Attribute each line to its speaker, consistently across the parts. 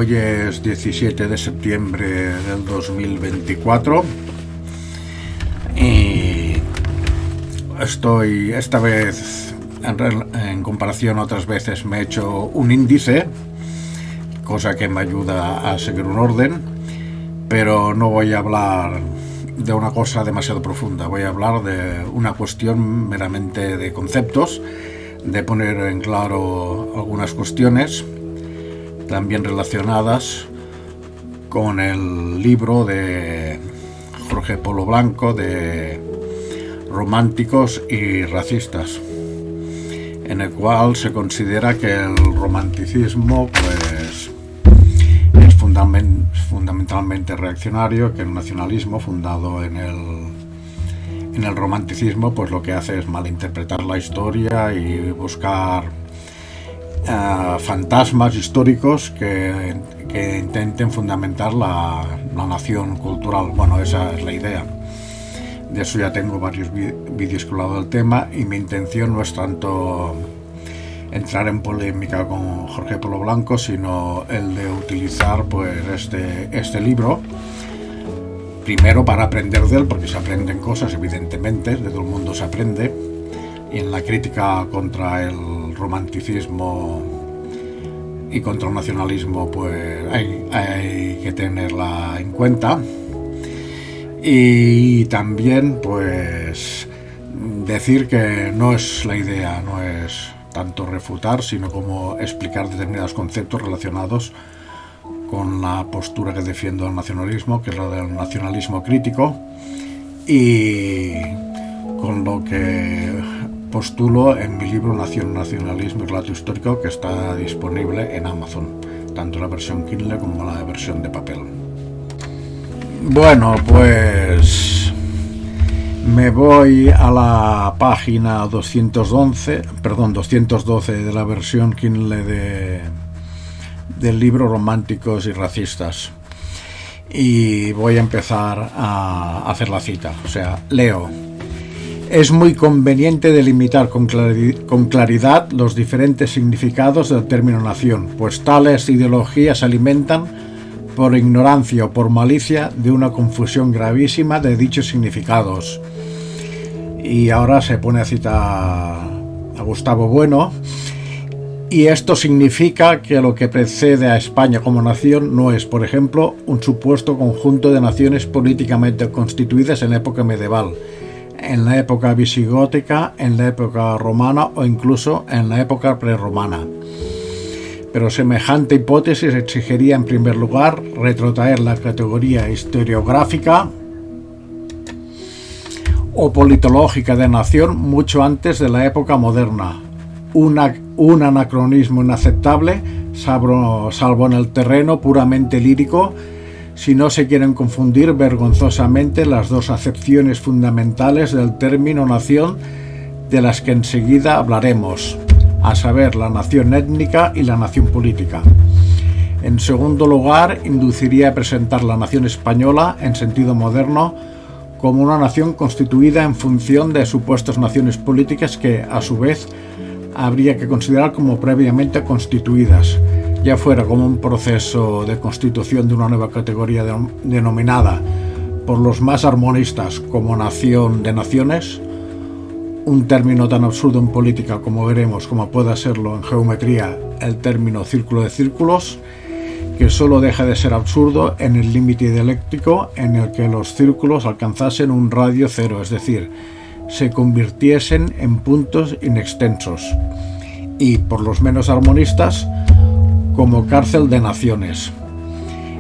Speaker 1: Hoy es 17 de septiembre del 2024 y estoy esta vez, en comparación a otras veces, me he hecho un índice, cosa que me ayuda a seguir un orden, pero no voy a hablar de una cosa demasiado profunda. Voy a hablar de una cuestión meramente de conceptos, de poner en claro algunas cuestiones también relacionadas con el libro de Jorge Polo Blanco de Románticos y Racistas, en el cual se considera que el romanticismo pues es fundamentalmente reaccionario, que el nacionalismo fundado en el romanticismo pues lo que hace es malinterpretar la historia y buscar fantasmas históricos que intenten fundamentar la nación cultural. Bueno, esa es la idea. De eso ya tengo varios vídeos que he hablado del tema, y mi intención no es tanto entrar en polémica con Jorge Polo Blanco, sino el de utilizar pues este libro primero para aprender de él, porque se aprenden cosas, evidentemente, de todo el mundo se aprende, y en la crítica contra el romanticismo y contra el nacionalismo pues hay que tenerla en cuenta. Y también pues decir que no es la idea, no es tanto refutar, sino como explicar determinados conceptos relacionados con la postura que defiendo el nacionalismo, que es la del nacionalismo crítico, y con lo que postulo en mi libro Nación, Nacionalismo y Relato Histórico, que está disponible en Amazon, tanto la versión Kindle como la versión de papel. Bueno, pues me voy a la página 212 de la versión Kindle del libro Románticos y Racistas, y voy a empezar a hacer la cita. O sea, leo: es muy conveniente delimitar con claridad los diferentes significados del término nación, pues tales ideologías se alimentan por ignorancia o por malicia de una confusión gravísima de dichos significados. Y ahora se pone a citar a Gustavo Bueno. Y esto significa que lo que precede a España como nación no es, por ejemplo, un supuesto conjunto de naciones políticamente constituidas en la época medieval, en la época visigótica, en la época romana o incluso en la época prerromana. Pero semejante hipótesis exigiría, en primer lugar, retrotraer la categoría historiográfica o politológica de nación mucho antes de la época moderna, un anacronismo inaceptable, salvo en el terreno puramente lírico, si no se quieren confundir vergonzosamente las dos acepciones fundamentales del término nación, de las que enseguida hablaremos, a saber, la nación étnica y la nación política. En segundo lugar, induciría a presentar la nación española, en sentido moderno, como una nación constituida en función de supuestas naciones políticas que, a su vez, habría que considerar como previamente constituidas, ya fuera como un proceso de constitución de una nueva categoría denominada por los más armonistas como nación de naciones, un término tan absurdo en política como veremos, como pueda serlo en geometría el término círculo de círculos, que solo deja de ser absurdo en el límite dialéctico en el que los círculos alcanzasen un radio cero, es decir, se convirtiesen en puntos inextensos, y por los menos armonistas como cárcel de naciones.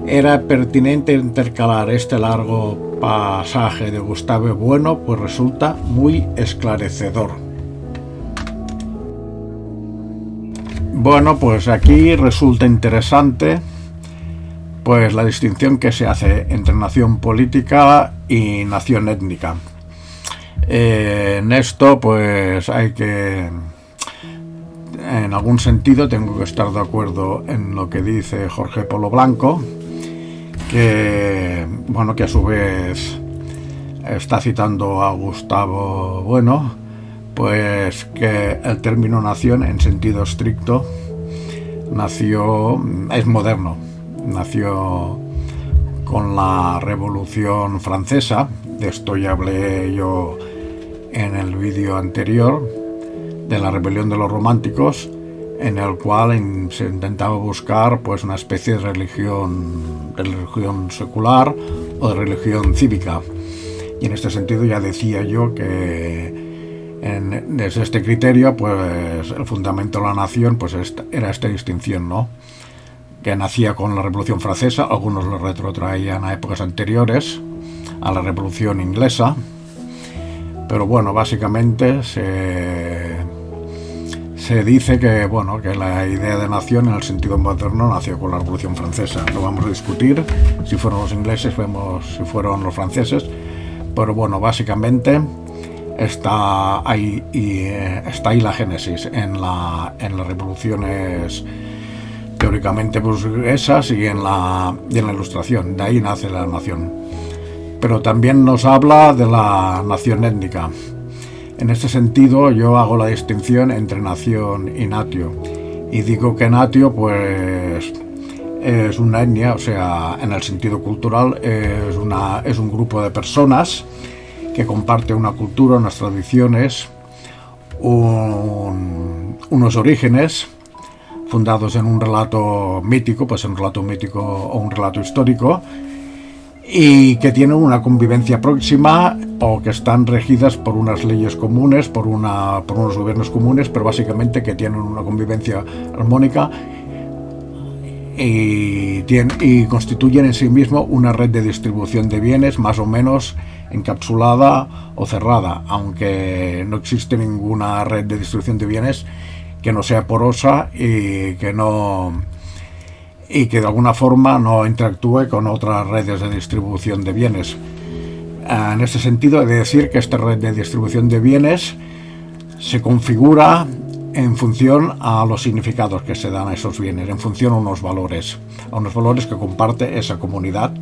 Speaker 1: Era pertinente intercalar este largo pasaje de Gustavo Bueno, pues resulta muy esclarecedor. Bueno, pues aquí resulta interesante pues la distinción que se hace entre nación política y nación étnica. En esto pues hay que, en algún sentido tengo que estar de acuerdo en lo que dice Jorge Polo Blanco, que a su vez está citando a Gustavo Bueno, pues que el término nación en sentido estricto es moderno, nació con la Revolución Francesa. De esto ya hablé yo en el vídeo anterior, de la rebelión de los románticos, en el cual se intentaba buscar pues una especie de religión secular o de religión cívica. Y en este sentido ya decía yo que desde este criterio pues el fundamento de la nación pues era esta distinción, ¿no?, que nacía con la Revolución Francesa. Algunos lo retrotraían a épocas anteriores, a la Revolución Inglesa, pero bueno, básicamente se dice que la idea de nación en el sentido moderno nació con la Revolución Francesa. No vamos a discutir si fueron los ingleses, si fueron los franceses, pero bueno, básicamente está ahí la génesis en las revoluciones teóricamente burguesas y en la Ilustración. De ahí nace la nación. Pero también nos habla de la nación étnica. En este sentido yo hago la distinción entre nación y natio, y digo que natio pues es una etnia, o sea, en el sentido cultural es un grupo de personas que comparte una cultura, unas tradiciones, unos orígenes fundados en un relato mítico, pues un relato mítico o un relato histórico, y que tienen una convivencia próxima o que están regidas por unas leyes comunes, por unos gobiernos comunes, pero básicamente que tienen una convivencia armónica y constituyen en sí mismo una red de distribución de bienes más o menos encapsulada o cerrada, aunque no existe ninguna red de distribución de bienes que no sea porosa y que de alguna forma no interactúe con otras redes de distribución de bienes. En este sentido, he de decir que esta red de distribución de bienes se configura en función a los significados que se dan a esos bienes, en función a unos valores que comparte esa comunidad.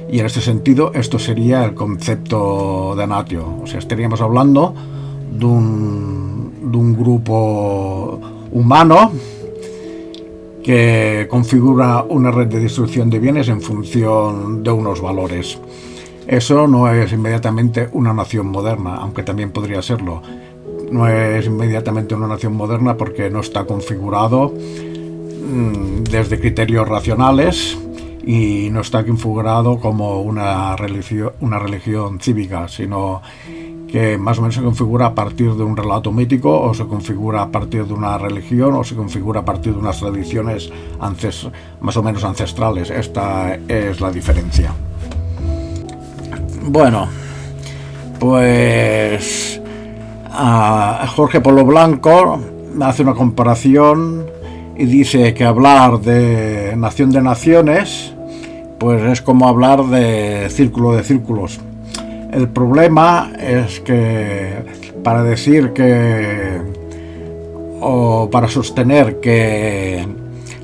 Speaker 1: Y en este sentido, esto sería el concepto de natio. O sea, estaríamos hablando de un grupo humano que configura una red de distribución de bienes en función de unos valores. Eso no es inmediatamente una nación moderna, aunque también podría serlo. No es inmediatamente una nación moderna porque no está configurado desde criterios racionales y no está configurado como una religión cívica, sino que más o menos se configura a partir de un relato mítico, o se configura a partir de una religión, o se configura a partir de unas tradiciones más o menos ancestrales. Esta es la diferencia. Bueno, pues Jorge Polo Blanco hace una comparación y dice que hablar de nación de naciones pues es como hablar de círculo de círculos. El problema es que para decir que o para sostener que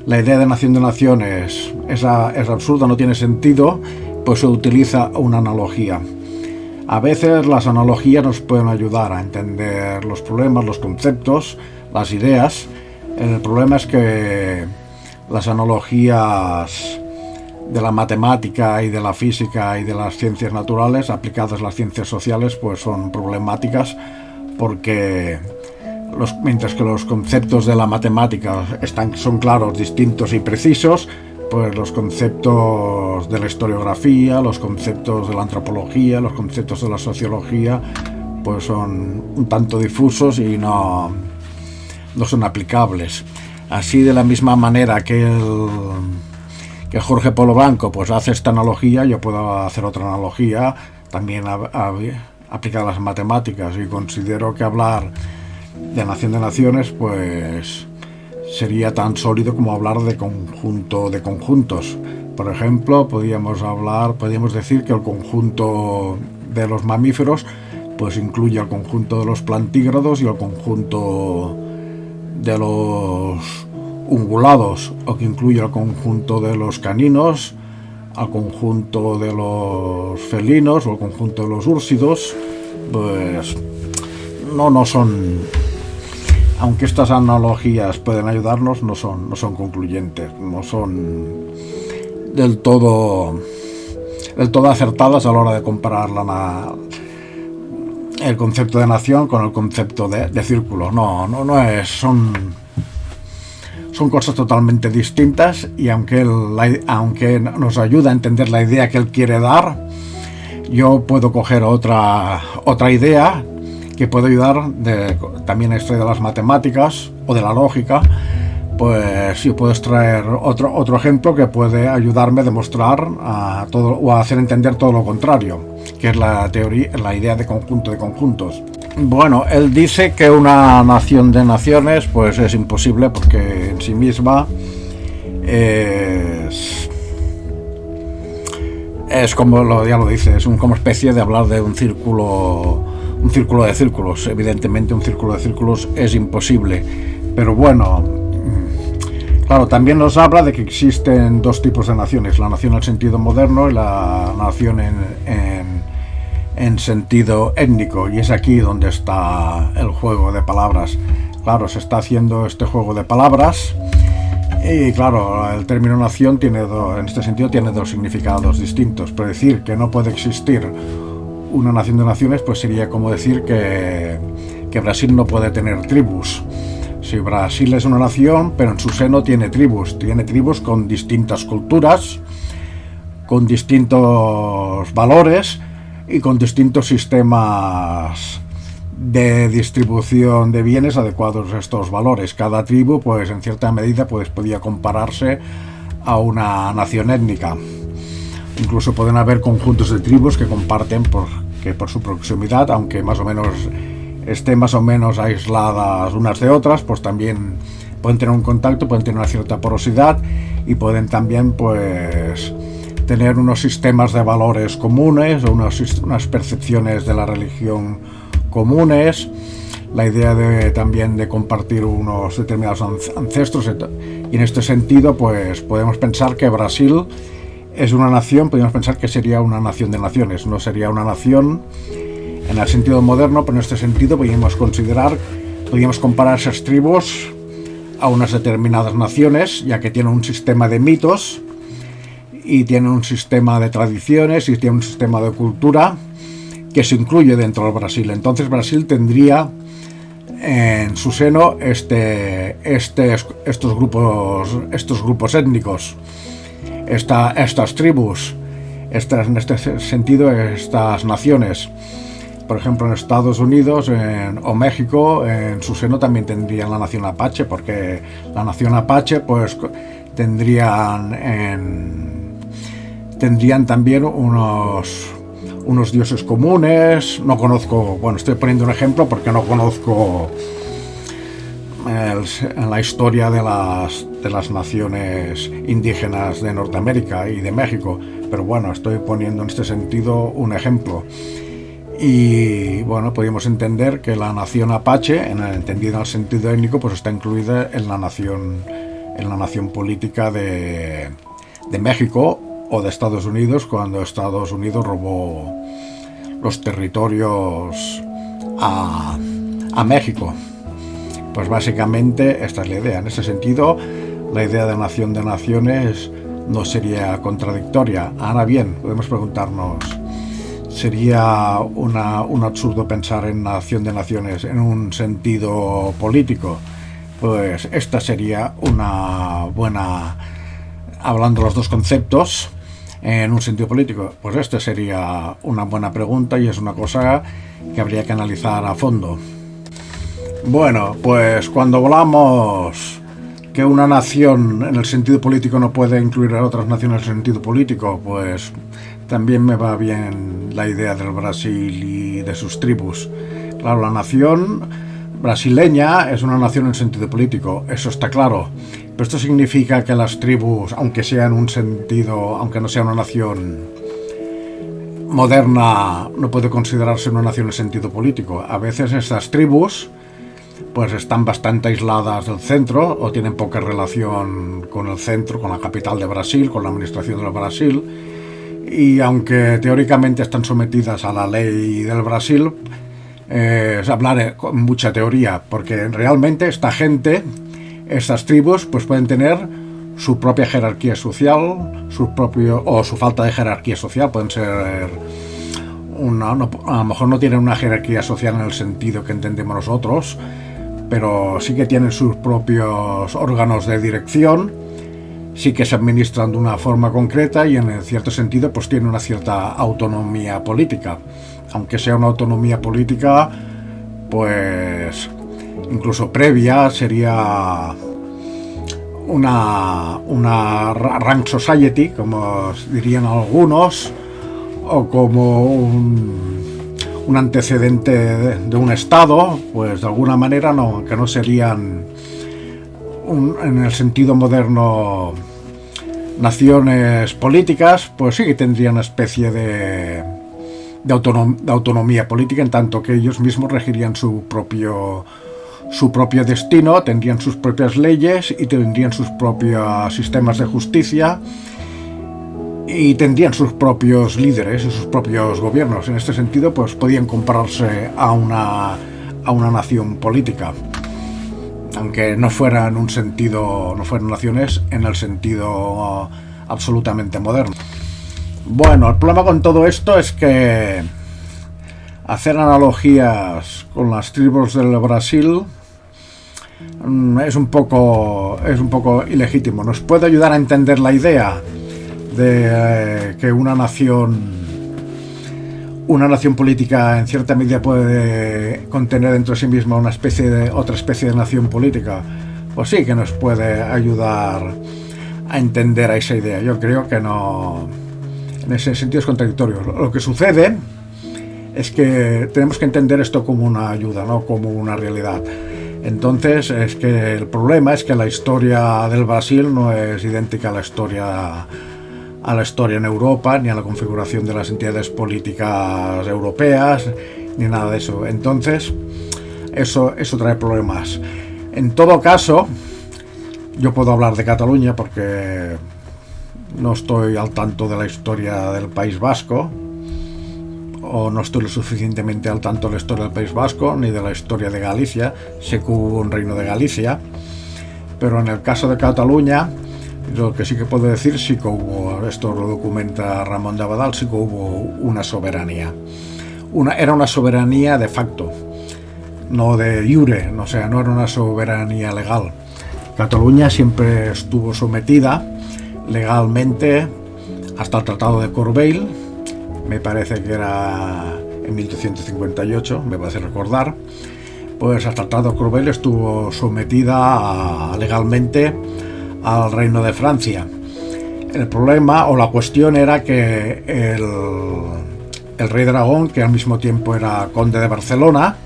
Speaker 1: la idea de nación de naciones es absurda, no tiene sentido, pues se utiliza una analogía. A veces las analogías nos pueden ayudar a entender los problemas, los conceptos, las ideas. El problema es que las analogías de la matemática y de la física y de las ciencias naturales aplicadas a las ciencias sociales pues son problemáticas, porque mientras que los conceptos de la matemática son claros, distintos y precisos, pues los conceptos de la historiografía, los conceptos de la antropología, los conceptos de la sociología pues son un tanto difusos y no son aplicables. Así, de la misma manera que Jorge Polo Blanco pues hace esta analogía, yo puedo hacer otra analogía también aplicada a las matemáticas, y considero que hablar de nación de naciones pues sería tan sólido como hablar de conjunto de conjuntos. Por ejemplo, podríamos decir que el conjunto de los mamíferos pues incluye el conjunto de los plantígrados y el conjunto de los ungulados, o que incluye el conjunto de los caninos, al conjunto de los felinos o el conjunto de los úrsidos. Pues no son, aunque estas analogías pueden ayudarnos, no son concluyentes, no son del todo acertadas a la hora de comparar el concepto de nación con el concepto de círculo. No es, son cosas totalmente distintas, y aunque nos ayuda a entender la idea que él quiere dar, yo puedo coger otra idea que puede ayudar también a extraer de las matemáticas o de la lógica. Pues yo puedo extraer otro ejemplo que puede ayudarme a demostrar todo, o a hacer entender todo lo contrario, que es la idea de conjunto de conjuntos. Bueno, él dice que una nación de naciones pues es imposible, porque en sí misma es como ya lo dice, es como especie de hablar de un círculo de círculos. Evidentemente un círculo de círculos es imposible, pero bueno, claro, también nos habla de que existen dos tipos de naciones: la nación en sentido moderno y la nación en sentido étnico, y es aquí donde está el juego de palabras. Claro, se está haciendo este juego de palabras, y claro, el término nación en este sentido tiene dos significados distintos. Pero decir que no puede existir una nación de naciones, pues sería como decir que Brasil no puede tener tribus. Si Brasil es una nación, pero en su seno tiene tribus con distintas culturas, con distintos valores y con distintos sistemas de distribución de bienes adecuados a estos valores. Cada tribu, pues en cierta medida, pues podía compararse a una nación étnica. Incluso pueden haber conjuntos de tribus que comparten por su proximidad, aunque estén más o menos aisladas unas de otras, pues también pueden tener un contacto, pueden tener una cierta porosidad, y pueden también pues tener unos sistemas de valores comunes o unas percepciones de la religión comunes, la idea también de compartir unos determinados ancestros. Y en este sentido pues podemos pensar que Brasil es una nación, podemos pensar que sería una nación de naciones. No sería una nación en el sentido moderno, pero en este sentido podríamos comparar esas tribus a unas determinadas naciones, ya que tienen un sistema de mitos y tienen un sistema de tradiciones y tienen un sistema de cultura que se incluye dentro del Brasil. Entonces Brasil tendría en su seno estos grupos étnicos, estas tribus, en este sentido estas naciones. Por ejemplo, en Estados Unidos o México, en su seno también tendrían la nación Apache, porque la nación Apache pues tendrían también unos dioses comunes. No conozco, estoy poniendo un ejemplo porque no conozco la historia de las naciones indígenas de Norteamérica y de México, pero bueno, estoy poniendo en este sentido un ejemplo. Y bueno, podríamos entender que la nación Apache, entendida en el sentido étnico, pues está incluida en la nación política de México o de Estados Unidos, cuando Estados Unidos robó los territorios a México. Pues básicamente esta es la idea. En ese sentido, la idea de nación de naciones no sería contradictoria. Ahora bien, podemos preguntarnos, ¿sería un absurdo pensar en nación de naciones en un sentido político? Pues esta sería una buena, hablando de los dos conceptos en un sentido político, pues esta sería una buena pregunta, y es una cosa que habría que analizar a fondo. Bueno, pues cuando hablamos que una nación en el sentido político no puede incluir a otras naciones en el sentido político, pues también me va bien la idea del Brasil y de sus tribus. Claro, la nación brasileña es una nación en sentido político, eso está claro. Pero esto significa que las tribus, aunque no sea una nación moderna, no puede considerarse una nación en sentido político. A veces estas tribus pues están bastante aisladas del centro, o tienen poca relación con el centro, con la capital de Brasil, con la administración del Brasil. Y aunque teóricamente están sometidas a la ley del Brasil, es hablar con mucha teoría, porque realmente estas tribus pues pueden tener su propia jerarquía social, su falta de jerarquía social. Pueden ser a lo mejor no tienen una jerarquía social en el sentido que entendemos nosotros, pero sí que tienen sus propios órganos de dirección, sí que se administran de una forma concreta y en cierto sentido pues tienen una cierta autonomía política, aunque sea una autonomía política pues incluso previa, sería una rank society, como dirían algunos, o como un antecedente de un estado, pues de alguna manera que no serían en el sentido moderno naciones políticas, pues sí que tendrían una especie de autonomía política, en tanto que ellos mismos regirían su propio destino, tendrían sus propias leyes y tendrían sus propios sistemas de justicia y tendrían sus propios líderes y sus propios gobiernos. En este sentido, pues podían compararse a una nación política, aunque no fueran naciones en el sentido absolutamente moderno. Bueno, el problema con todo esto es que hacer analogías con las tribus del Brasil es un poco ilegítimo. Nos puede ayudar a entender la idea de que una nación política en cierta medida puede contener dentro de sí misma otra especie de nación política. Pues sí que nos puede ayudar a entender a esa idea. Yo creo que no, en ese sentido es contradictorio. Lo que sucede es que tenemos que entender esto como una ayuda, no como una realidad. Entonces, es que el problema es que la historia del Brasil no es idéntica a la historia en Europa, ni a la configuración de las entidades políticas europeas, ni nada de eso. Entonces, eso trae problemas. En todo caso, yo puedo hablar de Cataluña porque no estoy al tanto de la historia del País Vasco, o no estoy lo suficientemente al tanto de la historia del País Vasco, ni de la historia de Galicia. Sé que hubo un reino de Galicia, pero en el caso de Cataluña, lo que sí que puedo decir, sí que hubo, esto lo documenta Ramón de Abadal, sí que hubo una soberanía. Era una soberanía de facto, no de iure, o sea, no era una soberanía legal. Cataluña siempre estuvo sometida legalmente hasta el Tratado de Corbeil, me parece que era en 1858, me parece recordar. Pues hasta el Tratado de Corbeil estuvo sometida legalmente al Reino de Francia. El problema o la cuestión era que el rey de Aragón, que al mismo tiempo era conde de Barcelona,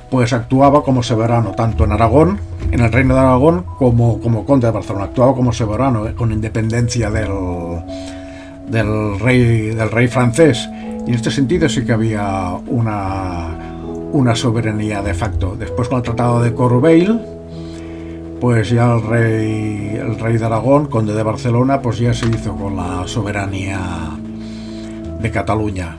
Speaker 1: pues actuaba como soberano tanto en Aragón, en el Reino de Aragón, como conde de Barcelona. Actuaba como soberano, con independencia del rey francés, y en este sentido sí que había una soberanía de facto. Después, con el Tratado de Corbeil, pues ya el rey de Aragón, conde de Barcelona, pues ya se hizo con la soberanía de Cataluña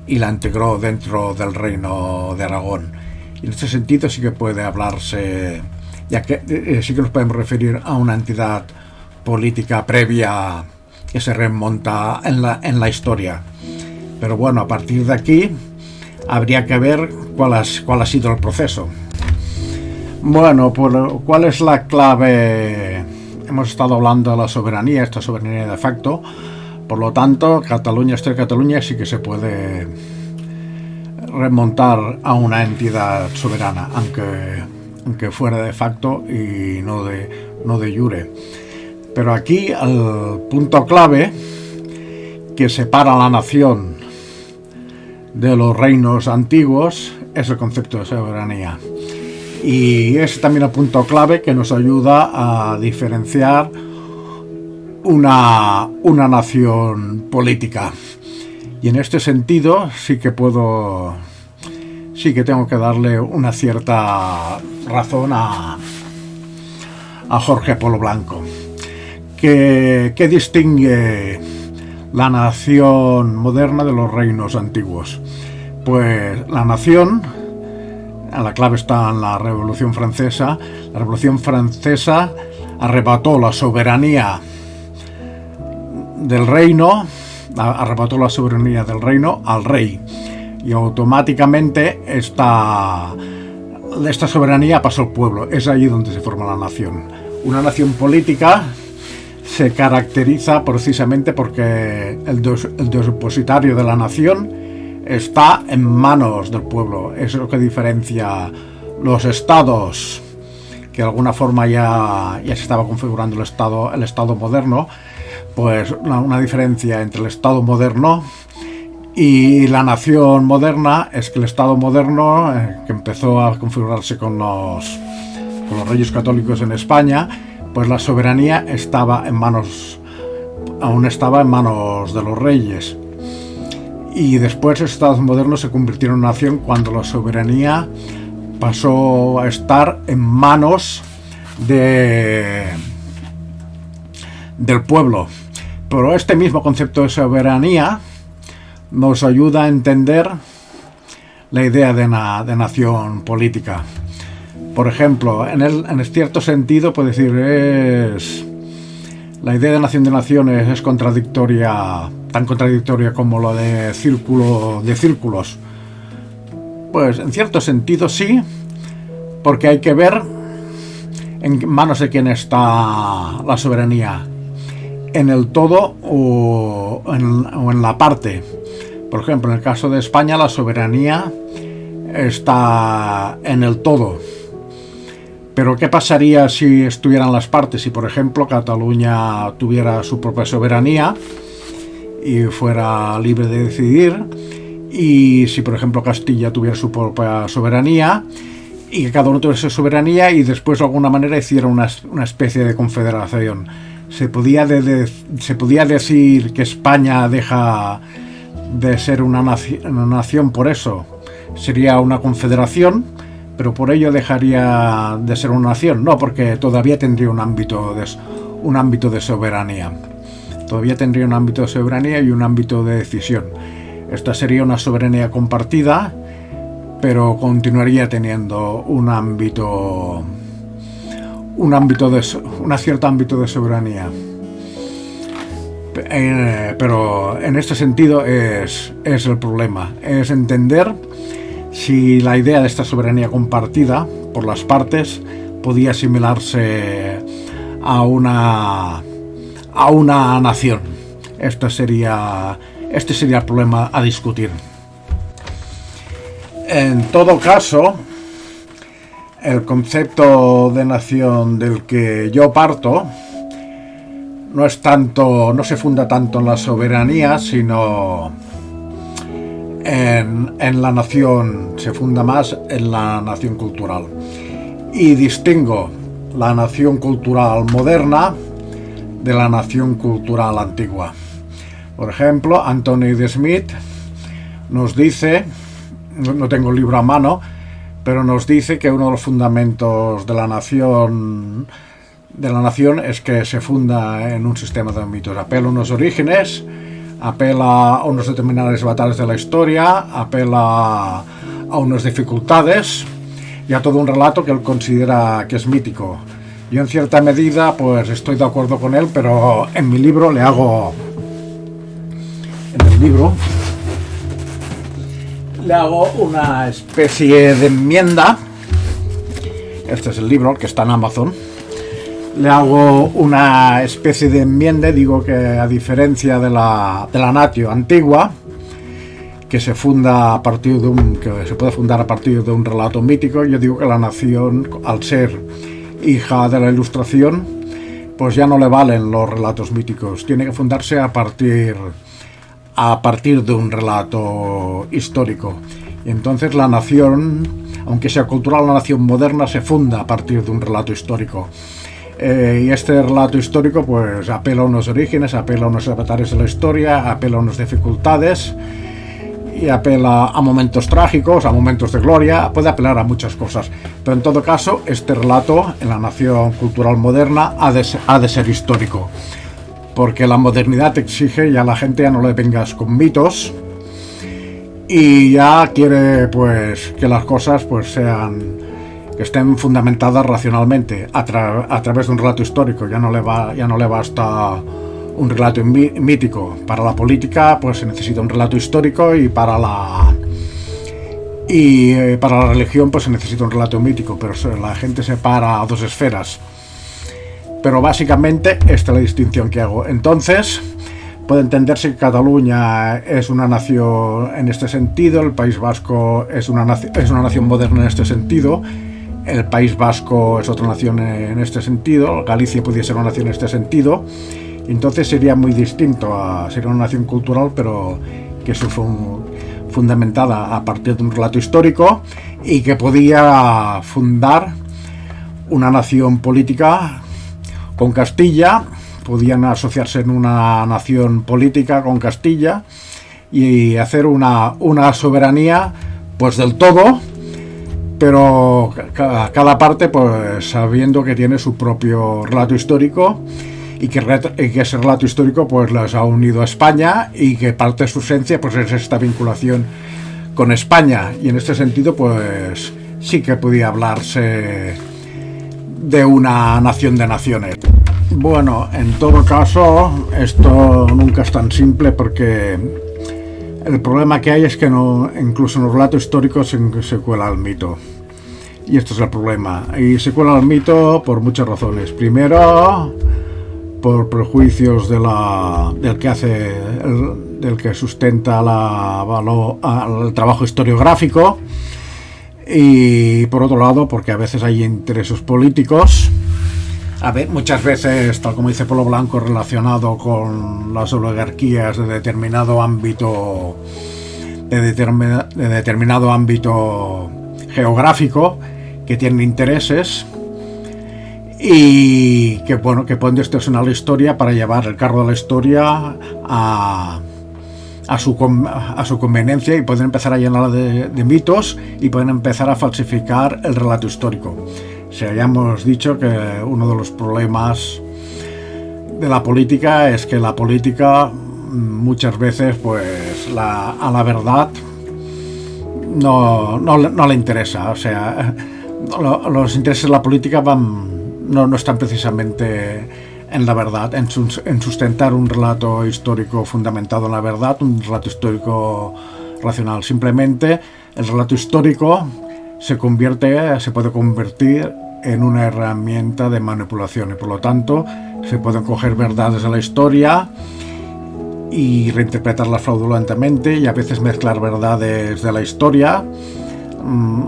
Speaker 1: y la integró dentro del Reino de Aragón. Y en este sentido sí que puede hablarse, ya que sí que nos podemos referir a una entidad política previa que se remonta en la historia. Pero bueno, a partir de aquí habría que ver cuál ha sido el proceso. Bueno, pues ¿cuál es la clave? Hemos estado hablando de la soberanía, esta soberanía de facto. Por lo tanto, Cataluña sí que se puede remontar a una entidad soberana, aunque fuera de facto y no de jure. Pero aquí el punto clave que separa a la nación de los reinos antiguos es el concepto de soberanía. Y es también el punto clave que nos ayuda a diferenciar una nación política. Y en este sentido sí que tengo que darle una cierta razón a Jorge Polo Blanco. ¿Qué distingue la nación moderna de los reinos antiguos? Pues la nación La clave está en la Revolución Francesa. La Revolución Francesa arrebató la soberanía del reino, al rey, y automáticamente esta soberanía pasó al pueblo. Es allí donde se forma la nación. Una nación política se caracteriza precisamente porque el depositario de la nación está en manos del pueblo. Es lo que diferencia los estados, que de alguna forma ya se estaba configurando el estado moderno. Pues una diferencia entre el estado moderno y la nación moderna es que el estado moderno, que empezó a configurarse con los reyes católicos en España, pues la soberanía aún estaba en manos de los reyes. Y después los estados modernos se convirtieron en nación cuando la soberanía pasó a estar en manos del pueblo. Pero este mismo concepto de soberanía nos ayuda a entender la idea de nación política. Por ejemplo, en cierto sentido, puede decir, la idea de naciones es contradictoria, tan contradictoria como lo de círculos. Pues en cierto sentido sí, porque hay que ver en manos de quién está la soberanía, en el todo o en la parte. Por ejemplo, en el caso de España, la soberanía está en el todo. Pero ¿qué pasaría si estuvieran las partes? Si, por ejemplo, Cataluña tuviera su propia soberanía y fuera libre de decidir, y si, por ejemplo, Castilla tuviera su propia soberanía y que cada uno tuviese soberanía y después de alguna manera hiciera una especie de confederación. Se podía decir que España deja de ser una nación por eso. Sería una confederación, pero por ello dejaría de ser una nación. No, porque todavía tendría un ámbito de soberanía. Todavía tendría un ámbito de soberanía y un ámbito de decisión. Esta sería una soberanía compartida, pero continuaría teniendo un cierto ámbito de soberanía. Pero en este sentido es el problema, es entender si la idea de esta soberanía compartida por las partes podía asimilarse a una nación. Este sería el problema a discutir. En todo caso, el concepto de nación del que yo parto no se funda tanto en la soberanía, sino en la nación, se funda más en la nación cultural. Y distingo la nación cultural moderna de la nación cultural antigua. Por ejemplo, Anthony de Smith nos dice, no tengo el libro a mano, pero nos dice que uno de los fundamentos de la nación es que se funda en un sistema de mitos. Apela a unos orígenes, apela a unos determinados avatares de la historia, apela a unas dificultades y a todo un relato que él considera que es mítico. Yo en cierta medida pues estoy de acuerdo con él, pero en mi libro le hago una especie de enmienda. Este es el libro, que está en Amazon. Le hago una especie de enmienda, digo que a diferencia de la natio antigua, que se funda a partir que se puede fundar a partir de un relato mítico, yo digo que la nación, al ser hija de la Ilustración, pues ya no le valen los relatos míticos, tiene que fundarse a partir de un relato histórico. Y entonces la nación, aunque sea cultural, la nación moderna se funda a partir de un relato histórico. Y este relato histórico pues apela a unos orígenes, apela a unos avatares de la historia, apela a unas dificultades y apela a momentos trágicos, a momentos de gloria, puede apelar a muchas cosas. Pero en todo caso, este relato en la nación cultural moderna ha de ser histórico, porque la modernidad exige, y a la gente ya no le vengas con mitos, y ya quiere pues que las cosas pues sean, que estén fundamentadas racionalmente a través de un relato histórico. Ya no le basta un relato mítico. Para la política pues se necesita un relato histórico, y para la religión pues se necesita un relato mítico, pero la gente se para a dos esferas. Pero básicamente esta es la distinción que hago. Entonces puede entenderse que Cataluña es una nación en este sentido, el País Vasco es una nación moderna en este sentido, el País Vasco es otra nación en este sentido, Galicia podría ser una nación en este sentido. Entonces sería muy distinto, sería una nación cultural, pero que se fue fundamentada a partir de un relato histórico, y que podía fundar una nación política con Castilla, podían asociarse en una nación política con Castilla y hacer una soberanía pues del todo, pero cada parte pues sabiendo que tiene su propio relato histórico, y que ese relato histórico pues las ha unido a España, y que parte de su esencia pues es esta vinculación con España. Y en este sentido pues sí que podía hablarse de una nación de naciones. Bueno, en todo caso esto nunca es tan simple, porque el problema que hay es que incluso en los relatos históricos se cuela el mito. Y esto es el problema. Y se cuela el mito por muchas razones. Primero, por prejuicios del que sustenta el trabajo historiográfico, y por otro lado porque a veces hay intereses políticos, muchas veces, tal como dice Polo Blanco, relacionado con las oligarquías de determinado ámbito geográfico, que tienen intereses y que pueden distorsionar la historia para llevar el carro de la historia a su conveniencia, y pueden empezar a llenarla de mitos, y pueden empezar a falsificar el relato histórico. Ya hemos dicho que uno de los problemas de la política es que la política muchas veces pues a la verdad no le interesa. O sea, los intereses de la política no están precisamente en la verdad, en sustentar un relato histórico fundamentado en la verdad, un relato histórico racional. Simplemente el relato histórico se puede convertir en una herramienta de manipulación, y por lo tanto se pueden coger verdades de la historia y reinterpretarlas fraudulentamente, y a veces mezclar verdades de la historia,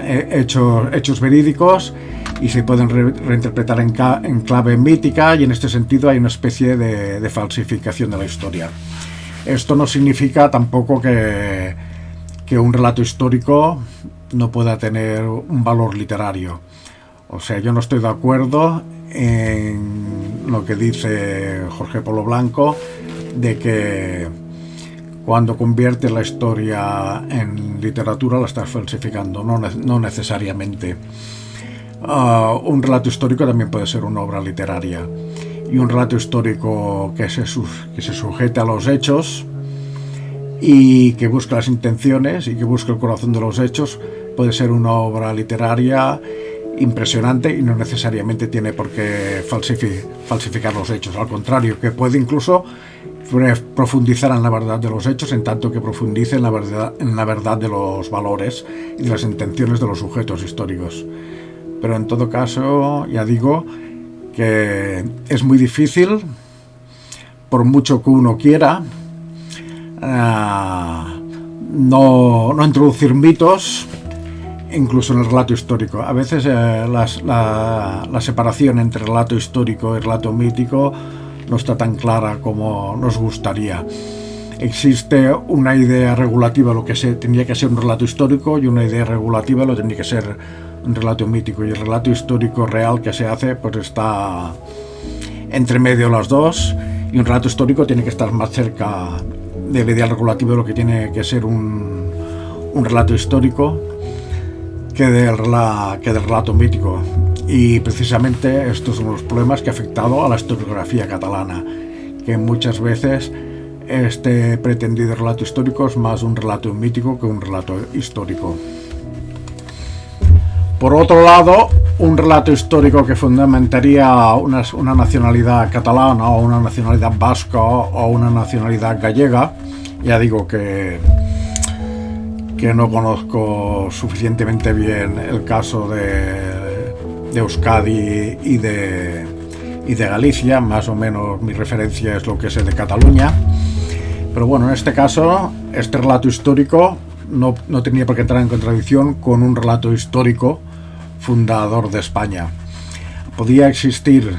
Speaker 1: hechos verídicos, y se pueden reinterpretar en clave mítica, y en este sentido hay una especie de falsificación de la historia. Esto no significa tampoco que un relato histórico no pueda tener un valor literario. O sea, yo no estoy de acuerdo en lo que dice Jorge Polo Blanco, de que cuando conviertes la historia en literatura la estás falsificando. No necesariamente. Un relato histórico también puede ser una obra literaria, y un relato histórico que se sujete a los hechos y que busca las intenciones y que busca el corazón de los hechos puede ser una obra literaria impresionante, y no necesariamente tiene por qué falsificar los hechos. Al contrario, que puede incluso profundizar en la verdad de los hechos, en tanto que profundice en la verdad de los valores y de las intenciones de los sujetos históricos. Pero en todo caso, ya digo que es muy difícil, por mucho que uno quiera, no introducir mitos incluso en el relato histórico. A veces la separación entre relato histórico y relato mítico no está tan clara como nos gustaría. Existe una idea regulativa de lo que tendría que ser un relato histórico, y una idea regulativa de lo que tendría que ser un relato mítico, y el relato histórico real que se hace pues está entre medio de las dos, y un relato histórico tiene que estar más cerca del ideal regulativo de lo que tiene que ser un relato histórico que del relato mítico. Y precisamente estos son los problemas que ha afectado a la historiografía catalana, que muchas veces este pretendido relato histórico es más un relato mítico que un relato histórico. Por otro lado, un relato histórico que fundamentaría una nacionalidad catalana o una nacionalidad vasca o una nacionalidad gallega, ya digo que no conozco suficientemente bien el caso de Euskadi y de Galicia, más o menos mi referencia es lo que sé de Cataluña. Pero bueno, en este caso, este relato histórico no tenía por qué entrar en contradicción con un relato histórico fundador de España. Podía existir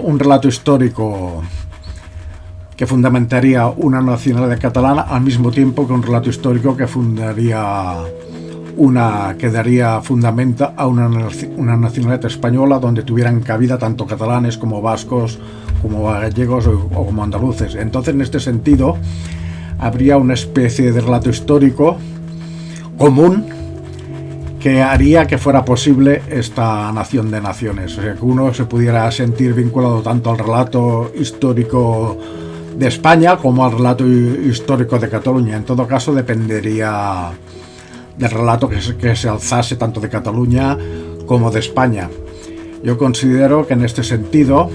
Speaker 1: un relato histórico que fundamentaría una nacionalidad catalana al mismo tiempo que un relato histórico que daría fundamento a una nacionalidad española donde tuvieran cabida tanto catalanes como vascos, como gallegos o como andaluces. Entonces, en este sentido, habría una especie de relato histórico común que haría que fuera posible esta nación de naciones. O sea, que uno se pudiera sentir vinculado tanto al relato histórico de España como al relato histórico de Cataluña. En todo caso, dependería del relato que se alzase tanto de Cataluña como de España. Yo considero que en este sentido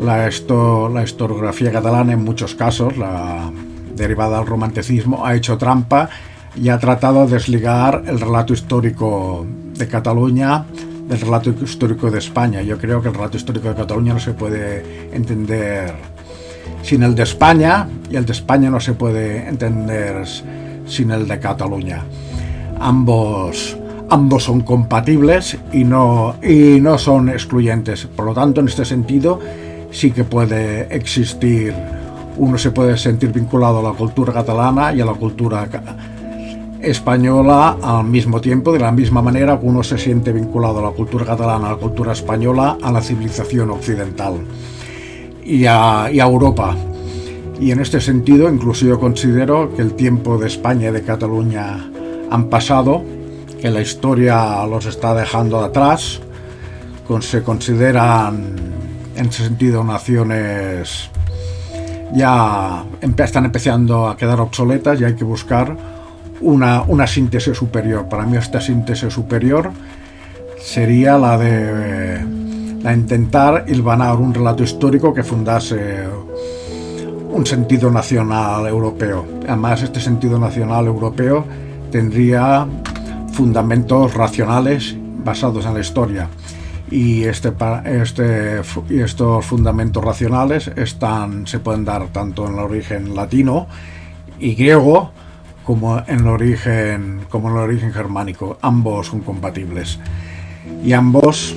Speaker 1: la historiografía catalana, en muchos casos, la derivada del romanticismo, ha hecho trampa y ha tratado de desligar el relato histórico de Cataluña del relato histórico de España. Yo creo que el relato histórico de Cataluña no se puede entender sin el de España, y el de España no se puede entender sin el de Cataluña. Ambos son compatibles y no son excluyentes. Por lo tanto, en este sentido, sí que puede existir, uno se puede sentir vinculado a la cultura catalana y a la cultura española al mismo tiempo, de la misma manera que uno se siente vinculado a la cultura catalana, a la cultura española, a la civilización occidental y a Europa. Y en este sentido, incluso yo considero que el tiempo de España y de Cataluña han pasado, que la historia los está dejando atrás, se consideran en ese sentido naciones ya están empezando a quedar obsoletas y hay que buscar una síntesis superior. Para mí esta síntesis superior sería la de intentar hilvanar un relato histórico que fundase un sentido nacional europeo. Además, este sentido nacional europeo tendría fundamentos racionales basados en la historia. Y estos fundamentos racionales se pueden dar tanto en el origen latino y griego como en el origen germánico. Ambos son compatibles. Y ambos,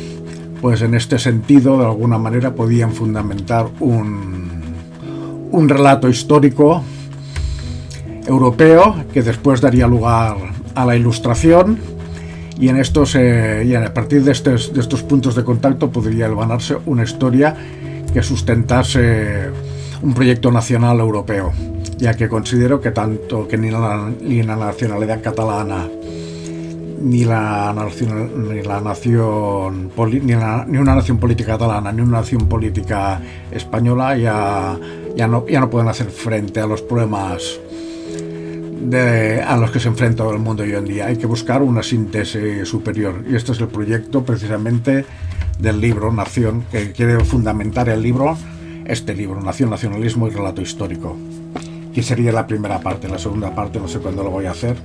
Speaker 1: pues en este sentido, de alguna manera podían fundamentar un relato histórico europeo que después daría lugar a la Ilustración, y a partir de estos puntos de contacto podría hilvanarse una historia que sustentase un proyecto nacional europeo, ya que considero que ni la nacionalidad catalana ni una nación política catalana ni una nación política española ya no pueden hacer frente a los problemas a los que se enfrenta el mundo hoy en día. Hay que buscar una síntesis superior, y este es el proyecto precisamente del libro Nación, que quiere fundamentar el libro, Nación, Nacionalismo y Relato Histórico, que sería la primera parte. La segunda parte no sé cuándo lo voy a hacer,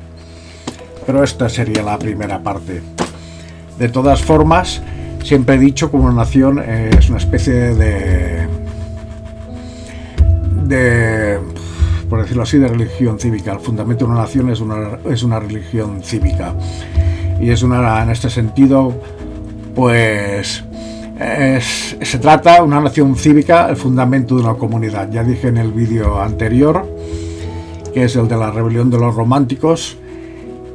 Speaker 1: pero esta sería la primera parte. De todas formas, siempre he dicho que una nación es una especie de por decirlo así, de religión cívica. El fundamento de una nación es una religión cívica, y en este sentido, pues se trata de una nación cívica, el fundamento de una comunidad. Ya dije en el vídeo anterior, que es el de la rebelión de los románticos,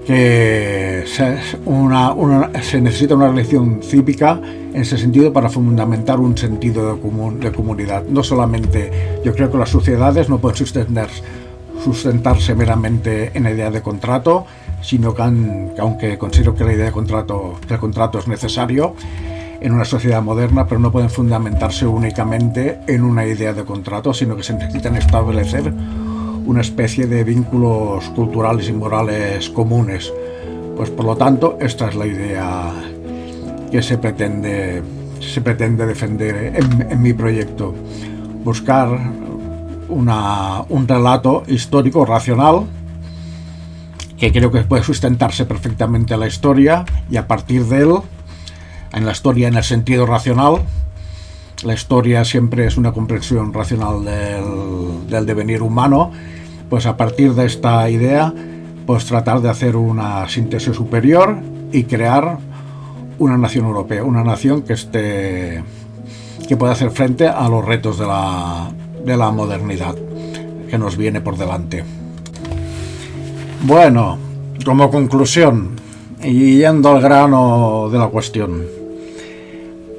Speaker 1: que se necesita una religión cívica en ese sentido para fundamentar un sentido de comunidad. No solamente, yo creo que las sociedades no pueden sustentarse meramente en la idea de contrato, sino que aunque considero que la idea de contrato, que el contrato es necesario, en una sociedad moderna, pero no pueden fundamentarse únicamente en una idea de contrato, sino que se necesitan establecer una especie de vínculos culturales y morales comunes. Pues por lo tanto, esta es la idea que se pretende defender en mi proyecto. Buscar un relato histórico racional que creo que puede sustentarse perfectamente en la historia, y a partir de él, en la historia en el sentido racional, la historia siempre es una comprensión racional del devenir humano, pues a partir de esta idea, pues tratar de hacer una síntesis superior y crear una nación europea, una nación que pueda hacer frente a los retos de la modernidad que nos viene por delante. Bueno, como conclusión, y yendo al grano de la cuestión,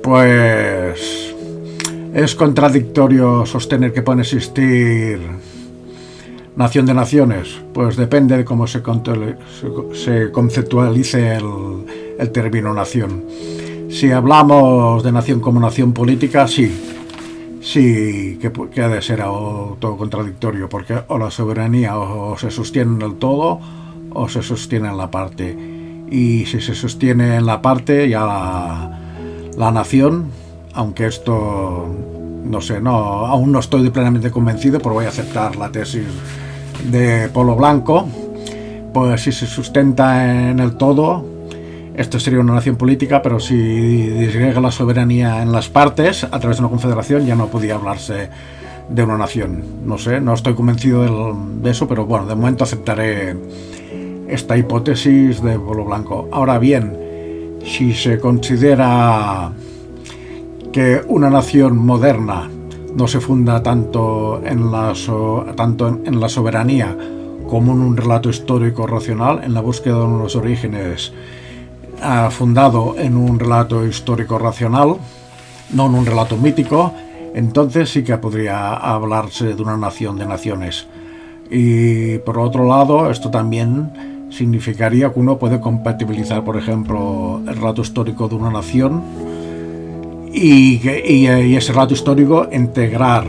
Speaker 1: pues es contradictorio sostener que pueden existir nación de naciones. Pues depende de cómo se conceptualice el término nación. Si hablamos de nación como nación política, sí que ha de ser todo contradictorio, porque o la soberanía o se sostiene en el todo o se sostiene en la parte, y si se sostiene en la parte, ya la nación, aunque esto no sé, aún no estoy plenamente convencido, pero voy a aceptar la tesis de Polo Blanco, pues si se sustenta en el todo, esto sería una nación política, pero si disgrega la soberanía en las partes a través de una confederación, ya no podía hablarse de una nación. No sé, no estoy convencido de eso, pero bueno, de momento aceptaré esta hipótesis de Polo Blanco. Ahora bien, si se considera que una nación moderna no se funda tanto en la soberanía como en un relato histórico racional, en la búsqueda de unos orígenes, fundado en un relato histórico racional, no en un relato mítico, entonces sí que podría hablarse de una nación de naciones. Y por otro lado, esto también significaría que uno puede compatibilizar, por ejemplo, el relato histórico de una nación y ese relato histórico integrarse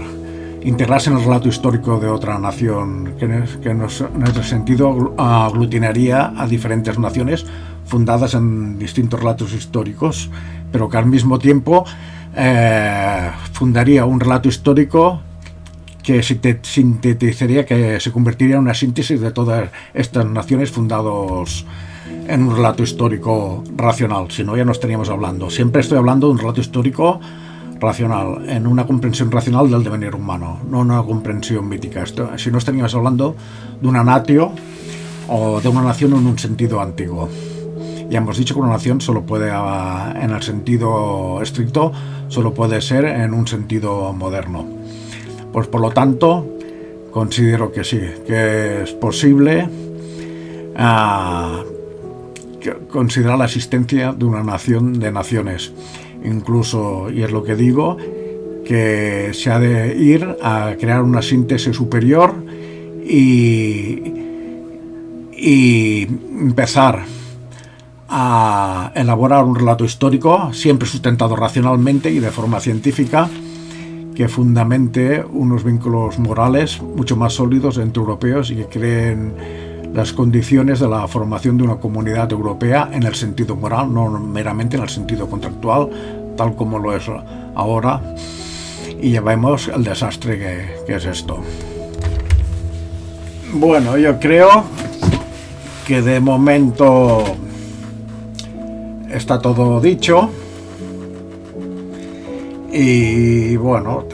Speaker 1: en el relato histórico de otra nación, que en ese sentido aglutinaría a diferentes naciones fundadas en distintos relatos históricos, pero que al mismo tiempo fundaría un relato histórico que sintetizaría, que se convertiría en una síntesis de todas estas naciones fundados en un relato histórico racional. Si no, ya no estaríamos hablando. Siempre estoy hablando de un relato histórico racional, en una comprensión racional del devenir humano, no una comprensión mítica. Si no, estaríamos hablando de una natio o de una nación en un sentido antiguo. Ya hemos dicho que una nación solo puede, en el sentido estricto, solo puede ser en un sentido moderno. Pues por lo tanto, considero que sí, que es posible considerar la existencia de una nación de naciones. Incluso, y es lo que digo, que se ha de ir a crear una síntesis superior y empezar a elaborar un relato histórico, siempre sustentado racionalmente y de forma científica, que fundamente unos vínculos morales mucho más sólidos entre europeos y que creen las condiciones de la formación de una comunidad europea en el sentido moral, no meramente en el sentido contractual, tal como lo es ahora, y ya vemos el desastre que es esto. Bueno, yo creo que de momento está todo dicho, y bueno,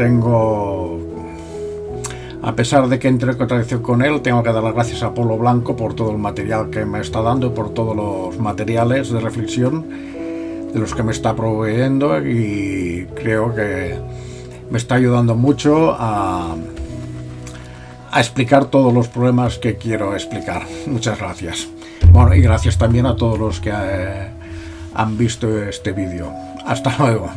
Speaker 1: a pesar de que entre en contradicción con él, tengo que dar las gracias a Polo Blanco por todo el material que me está dando, por todos los materiales de reflexión de los que me está proveyendo, y creo que me está ayudando mucho a explicar todos los problemas que quiero explicar. Muchas gracias. Bueno, y gracias también a todos los que han visto este vídeo. Hasta luego.